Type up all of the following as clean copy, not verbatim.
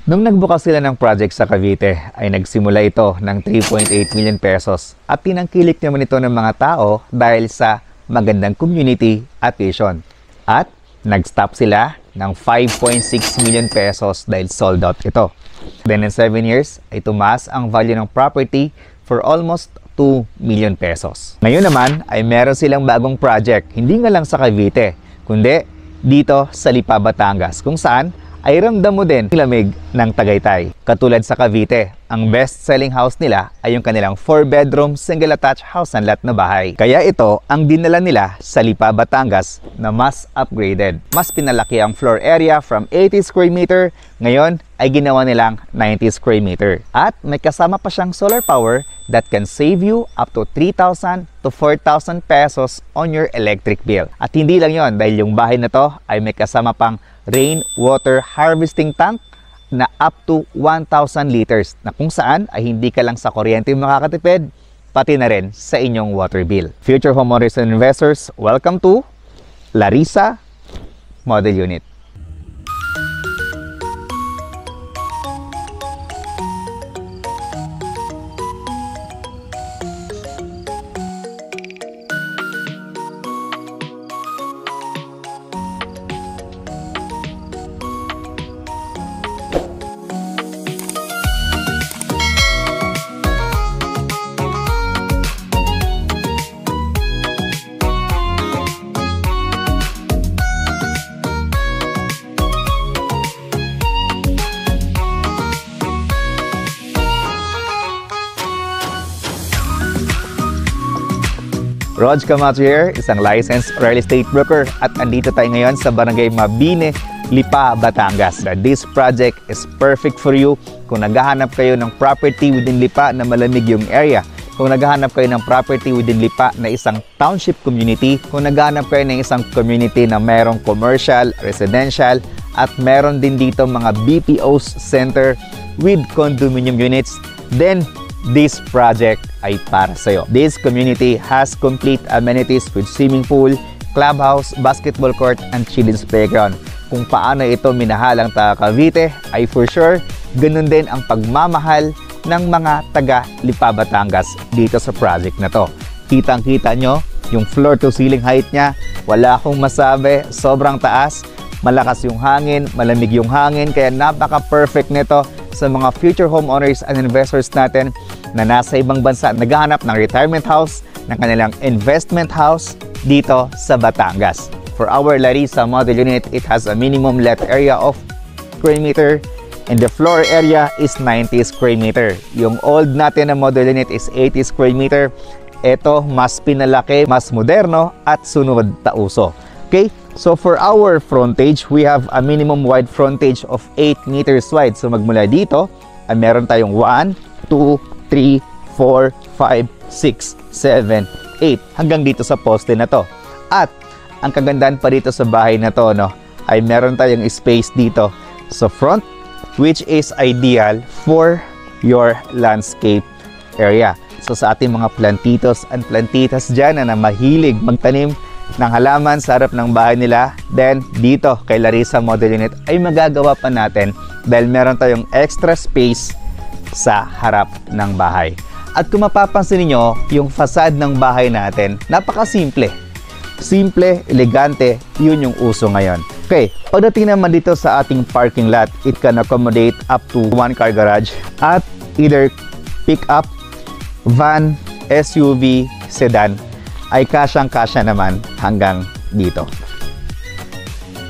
Nung nagbukas sila ng project sa Cavite, ay nagsimula ito ng 3.8 million pesos at tinangkilik naman ito ng mga tao dahil sa magandang community at vision. At nag-stop sila ng 5.6 million pesos dahil sold out ito. Then in 7 years, ay tumaas ang value ng property for almost 2 million pesos. Ngayon naman ay meron silang bagong project, hindi nga lang sa Cavite, kundi dito sa Lipa, Batangas, kung saan ay ramdam mo din ang lamig ng Tagaytay. Katulad sa Cavite, ang best-selling house nila ay yung kanilang 4-bedroom single-attached house and lot na bahay. Kaya ito ang dinala nila sa Lipa, Batangas na mas upgraded. Mas pinalaki ang floor area from 80 square meter, ngayon ay ginawa nilang 90 square meter. At may kasama pa siyang solar power that can save you up to 3,000 to 4,000 pesos on your electric bill. At hindi lang yon, dahil yung bahay na to ay may kasama pang rainwater harvesting tank na up to 1,000 liters na kung saan ay hindi ka lang sa kuryente makakatipid, pati na rin sa inyong water bill. Future homeowners and investors, welcome to Larissa Model Unit. Rog Camacho here, isang licensed real estate broker at andito tayo ngayon sa Barangay Mabini, Lipa, Batangas. This project is perfect for you kung naghahanap kayo ng property within Lipa na malamig yung area. Kung naghahanap kayo ng property within Lipa na isang township community, kung naghahanap kayo ng isang community na merong commercial, residential, at meron din dito mga BPOs center with condominium units, then this project ay para sa'yo. This community has complete amenities with swimming pool, clubhouse, basketball court, and children's playground. Kung paano ito minahal ang taga Cavite, ay for sure, ganun din ang pagmamahal ng mga taga Lipa, Batangas dito sa project na to. Kitang-kita nyo, yung floor to ceiling height niya, wala akong masabi, sobrang taas, malakas yung hangin, malamig yung hangin, kaya napaka-perfect nito sa mga future homeowners and investors natin na nasa ibang bansa naghahanap ng retirement house, ng kanilang investment house dito sa Batangas. For our Larissa Model Unit, it has a minimum let area of square meter and the floor area is 90 square meter. Yung old natin na model unit is 80 square meter. Ito mas pinalaki, mas moderno at sunod tauso. Okay? So for our frontage, we have a minimum wide frontage of 8 meters wide. So magmula dito, ay meron tayong 1, 2, 3, 4, 5, 6, 7, 8 hanggang dito sa poste na to. At ang kagandahan pa dito sa bahay na to, no, ay meron tayong space dito sa front which is ideal for your landscape area. So sa ating mga plantitos and plantitas dyan na mahilig magtanim ng halaman sa harap ng bahay nila, then dito kay Larissa Model Unit ay magagawa pa natin dahil meron tayong extra space sa harap ng bahay. At kung mapapansin niyo, yung facade ng bahay natin, napakasimple. Simple, elegante, yun yung uso ngayon. Okay, pagdating naman dito sa ating parking lot, it can accommodate up to 1 car garage at either pick-up, van, SUV, sedan, ay kasyang-kasya naman hanggang dito.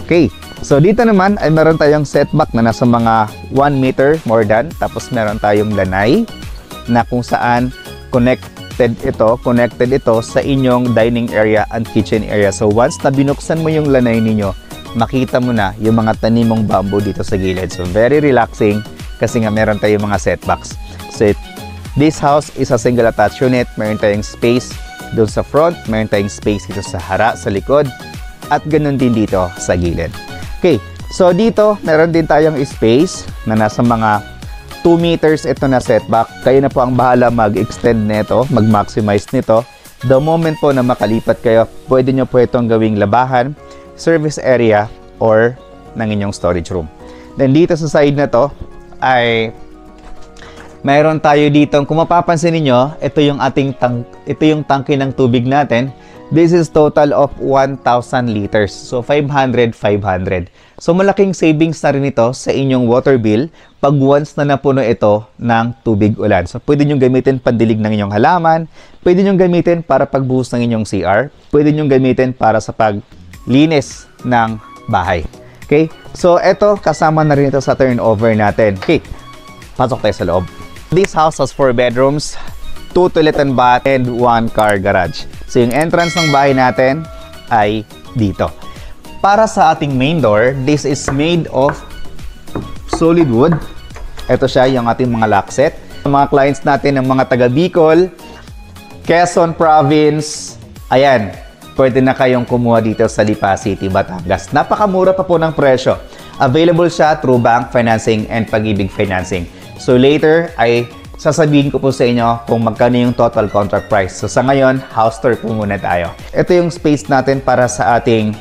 Okay, so dito naman ay meron tayong setback na nasa mga 1 meter more than, tapos meron tayong lanay na kung saan connected ito sa inyong dining area and kitchen area. So once na binuksan mo yung lanay ninyo, makita mo na yung mga tanimong bamboo dito sa gilid. So very relaxing kasi nga meron tayong mga setbacks. So this house is a single attached unit. Meron tayong space doon sa front, meron tayong space dito sa harap, sa likod, at ganun din dito sa gilid. Okay, so dito meron din tayong space na nasa mga 2 meters ito na setback. Kayo na po ang bahala mag-extend nito, mag-maximize nito. The moment po na makalipat kayo, pwede nyo po itong gawing labahan, service area, or ng inyong storage room. Then dito sa side na to, ay mayroon tayo dito. Kung mapapansin niyo, ito yung tangke ng tubig natin. This is total of 1,000 liters. So 500, 500. So malaking savings na rin ito sa inyong water bill pag once na napuno ito ng tubig ulan. So pwede nyo gamitin pandilig ng inyong halaman, pwede nyo gamitin para pagbuhos ng inyong CR, pwede nyo gamitin para sa paglinis ng bahay. Okay? So ito, kasama na rin ito sa turnover natin. Okay, pasok tayo sa loob. This house has 4 bedrooms, 2 toilet and bath, and 1 car garage. So yung entrance ng bahay natin ay dito. Para sa ating main door, this is made of solid wood. Ito siya, yung ating mga lock set. Mga clients natin ng mga taga Bicol, Quezon Province, ayan, pwede na kayong kumuha dito sa Lipa City, Batangas. Napakamura pa po ng presyo. Available siya through bank financing and Pag-ibig financing. So later ay sasabihin ko po sa inyo kung magkano yung total contract price. So sa ngayon, house tour po muna tayo. Ito yung space natin para sa ating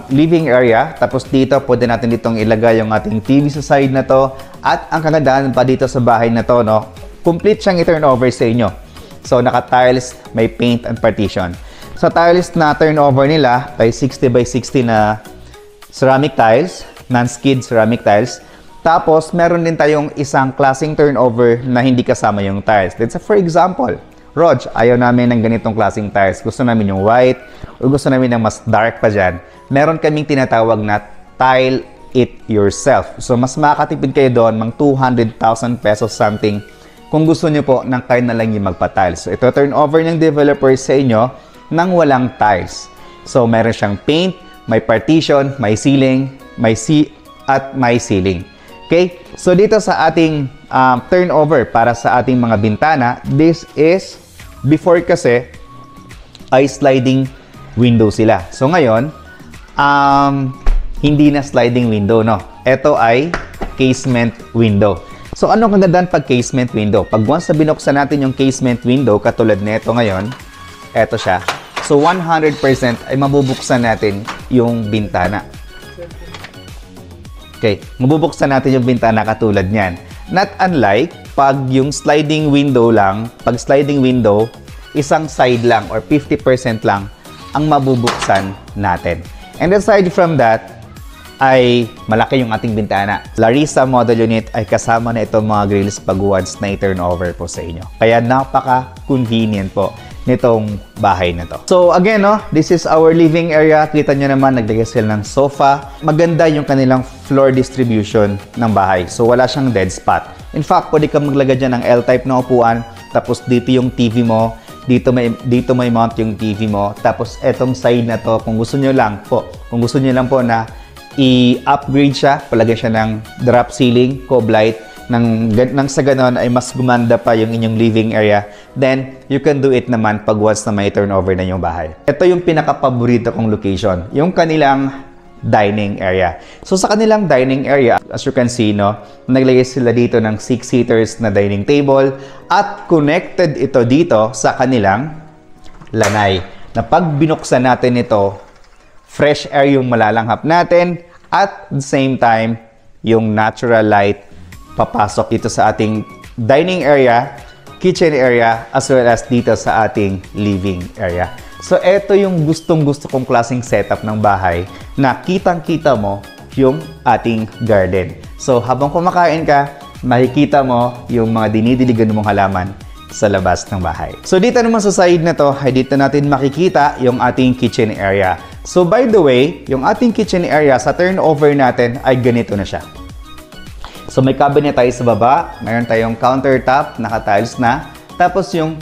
living area. Tapos dito, pwede natin ditong ilagay yung ating TV sa side na to. At ang kagandahan pa dito sa bahay na to, no, complete siyang i-turnover sa inyo. So naka-tiles, may paint and partition. Sa tiles na turnover nila, ay 60 by 60 na ceramic tiles, non-skid ceramic tiles. Tapos, meron din tayong isang klaseng turnover na hindi kasama yung tiles. Let's say, for example, Rog, ayaw namin ng ganitong klaseng tiles. Gusto namin yung white o gusto namin ng mas dark pa dyan. Meron kaming tinatawag na tile it yourself. So, mas makakatipid kayo doon mga 200,000 pesos something kung gusto nyo po ng kayo na lang yung magpa-tiles. So, ito turnover ng developer sa inyo nang walang tiles. So, meron siyang paint, may partition, may ceiling, may ceiling. Okay? So, dito sa ating turnover para sa ating mga bintana, this is, before kasi, ay sliding window sila. So, ngayon, hindi na sliding window, no? Ito ay casement window. So, anong kagandahan pag casement window? Pag once na binuksan natin yung casement window, katulad nito ngayon, eto siya. So, 100% ay mabubuksan natin yung bintana. Okay, mabubuksan natin yung bintana katulad niyan. Not unlike pag yung sliding window lang, pag sliding window, isang side lang or 50% lang ang mabubuksan natin. And aside from that, ay malaki yung ating bintana. Larissa model unit ay kasama na itong mga grills pag once na i-turnover po sa inyo. Kaya napaka-convenient po nitong bahay na to. So again, no, this is our living area. Kita nyo naman, naglagay sila ng sofa. Maganda yung kanilang floor distribution ng bahay. So wala siyang dead spot. In fact, pwede kang maglagay dyan ng L-type na upuan. Tapos dito yung TV mo. Dito may mount yung TV mo. Tapos etong side na to, kung gusto nyo lang po na i-upgrade siya, palagay siya ng drop ceiling, cove light, nang sa ganon ay mas gumanda pa yung inyong living area, then you can do it naman pag once na may turnover na yung bahay. Ito yung pinaka-paborito kong location, yung kanilang dining area. So sa kanilang dining area, as you can see, no, naglagay sila dito ng 6-seaters na dining table at connected ito dito sa kanilang lanay. Na pag binuksan natin ito, fresh air yung malalanghap natin at the same time, yung natural light papasok dito sa ating dining area, kitchen area, as well as dito sa ating living area. So, ito yung gustong-gusto kong klaseng setup ng bahay na kitang-kita mo yung ating garden. So, habang kumakain ka, makikita mo yung mga dinidiligan mong halaman sa labas ng bahay. So, dito naman sa side na to, ay dito natin makikita yung ating kitchen area. So, by the way, yung ating kitchen area sa turnover natin ay ganito na siya. So, may cabinet tayo sa baba, mayroon tayong countertop, naka-tiles na. Tapos yung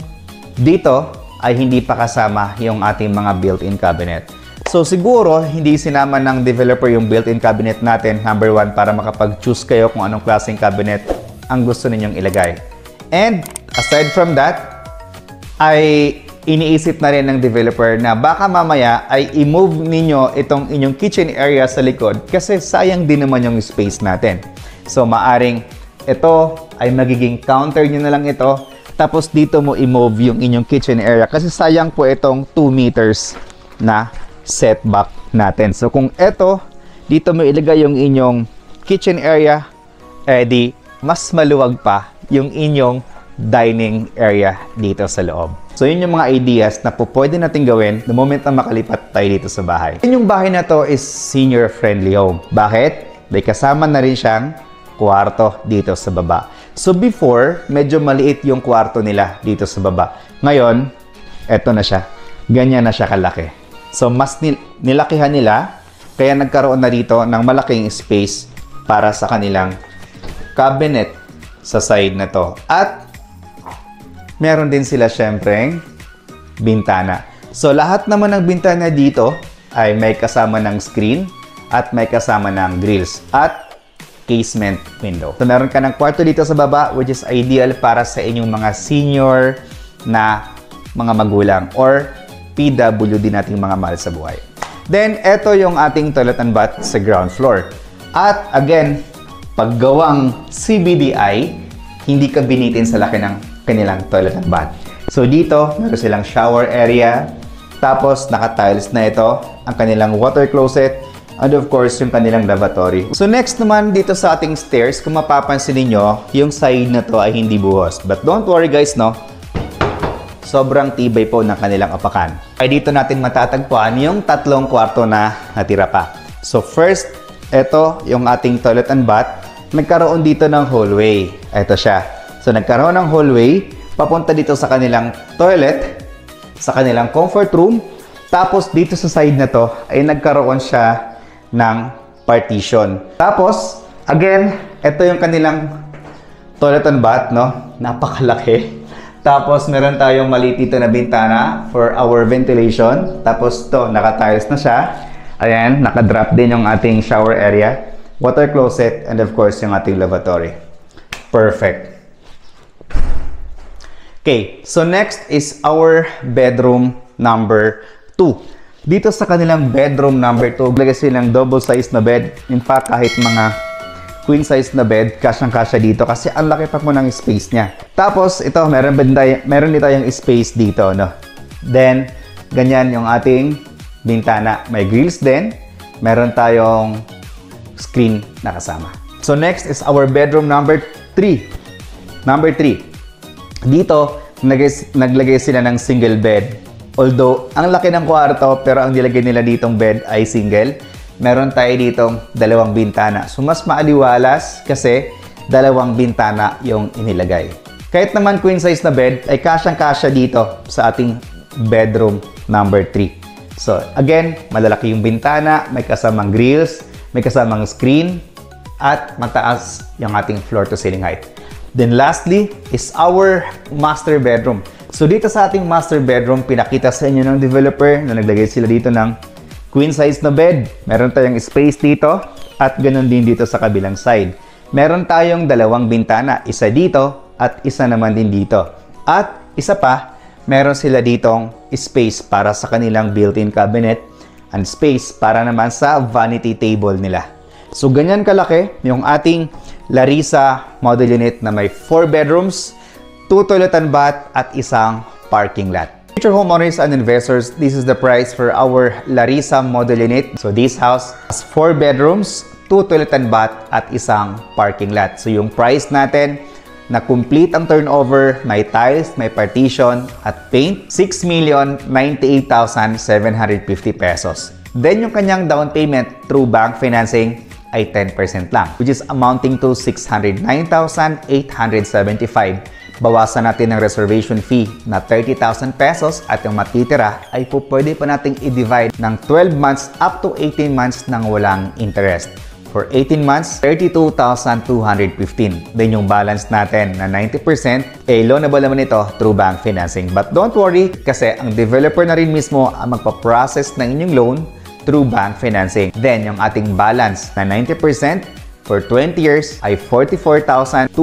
dito ay hindi pa kasama yung ating mga built-in cabinet. So, siguro hindi sinama ng developer yung built-in cabinet natin, number 1, para makapag-choose kayo kung anong klaseng cabinet ang gusto ninyong ilagay. And aside from that, ay iniisip na rin ng developer na baka mamaya ay i-move ninyo itong inyong kitchen area sa likod kasi sayang din naman yung space natin. So, maaring ito ay magiging counter nyo na lang ito. Tapos, dito mo i-move yung inyong kitchen area. Kasi sayang po itong 2 meters na setback natin. So, kung ito, dito mo ilagay yung inyong kitchen area, di mas maluwag pa yung inyong dining area dito sa loob. So yun yung mga ideas na pwede natin gawin the moment na makalipat tayo dito sa bahay. Yung bahay na to is senior friendly home. Bakit? May kasama na rin siyang kwarto dito sa baba. So before, medyo maliit yung kwarto nila dito sa baba. Ngayon, eto na siya. Ganyan na siya kalaki. So mas nilakihan nila, kaya nagkaroon na dito ng malaking space para sa kanilang cabinet sa side na to. At meron din sila syempreng bintana. So lahat naman ng bintana dito ay may kasama ng screen at may kasama ng grills at casement window. So meron ka ng kwarto dito sa baba, which is ideal para sa inyong mga senior na mga magulang or PWD nating mga mahal sa buhay. Then, eto yung ating toilet and bath sa ground floor. At again, paggawang CBDI, hindi ka binitin sa laki ng kanilang toilet and bath. So dito, meron silang shower area, tapos naka-tiles na ito, ang kanilang water closet, and of course, yung kanilang lavatory. So next naman dito sa ating stairs, kung mapapansin niyo, yung side na to ay hindi buhos. But don't worry guys, no? Sobrang tibay po ng kanilang apakan. Ay dito natin matatagpuan yung tatlong kwarto na natira pa. So first, ito yung ating toilet and bath. Nagkaroon dito ng hallway. Ito siya. So nagkaroon ng hallway, papunta dito sa kanilang toilet, sa kanilang comfort room. Tapos dito sa side na to ay nagkaroon siya ng partition. Tapos, again, ito yung kanilang toilet and bath, no? Napakalaki. Tapos, meron tayong maliit dito na bintana for our ventilation. Tapos, to naka-tiles na siya. Ayan, naka-drop din yung ating shower area, water closet, and of course, yung ating lavatory. Perfect. Okay, so next is our bedroom number 2. Dito sa kanilang bedroom number 2, lagay silang double size na bed. In fact, kahit mga queen size na bed, kasyang-kasya dito kasi ang laki pa po ng space niya. Tapos, ito, meron din tayong space dito, no? Then, ganyan yung ating bintana. May grills din. Meron tayong screen na kasama. So, next is our bedroom number 3. Number 3. Dito, naglagay sila ng single bed. Although, ang laki ng kwarto, pero ang nilagay nila ditong bed ay single. Meron tayo ditong dalawang bintana. So, mas maaliwalas kasi dalawang bintana yung inilagay. Kahit naman queen size na bed, ay kasyang-kasya dito sa ating bedroom number 3. So, again, malalaki yung bintana, may kasamang grills, may kasamang screen, at mataas yung ating floor to ceiling height. Then lastly is our master bedroom. So, dito sa ating master bedroom, pinakita sa inyo ng developer na naglagay sila dito ng queen size na bed. Meron tayong space dito at ganun din dito sa kabilang side. Meron tayong dalawang bintana, isa dito at isa naman din dito. At isa pa, meron sila ditong space para sa kanilang built-in cabinet and space para naman sa vanity table nila. So ganyan kalaki yung ating Larissa model unit na may 4 bedrooms, 2 toilet and bath at isang parking lot. Future homeowners and investors, this is the price for our Larissa model unit. So this house has 4 bedrooms, 2 toilet and bath at isang parking lot. So yung price natin na complete ang turnover, may tiles, may partition at paint, 6,098,750 pesos. Then yung kanyang down payment through bank financing ay 10% lang, which is amounting to 609,875. Bawasan natin ng reservation fee na 30,000 pesos at yung matitira ay pwede pa nating i-divide ng 12 months up to 18 months nang walang interest. For 18 months, 32,215. Then yung balance natin na 90%, loanable naman ito through bank financing. But don't worry kasi ang developer na rin mismo ang magpa-process ng inyong loan through bank financing. Then yung ating balance na 90%, for 20 years ay 44,218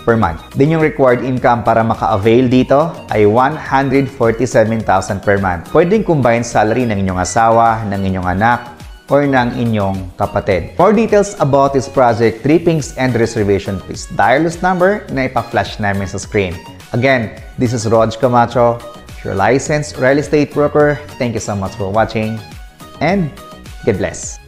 per month. Then yung required income para maka-avail dito ay 147,000 per month. Pwedeng combined salary ng inyong asawa, ng inyong anak, or ng inyong kapatid. More details about this project, trippings and reservation, please dial this number na ipa-flash namin sa screen. Again, this is Rog Camacho, your licensed real estate broker. Thank you so much for watching and God bless.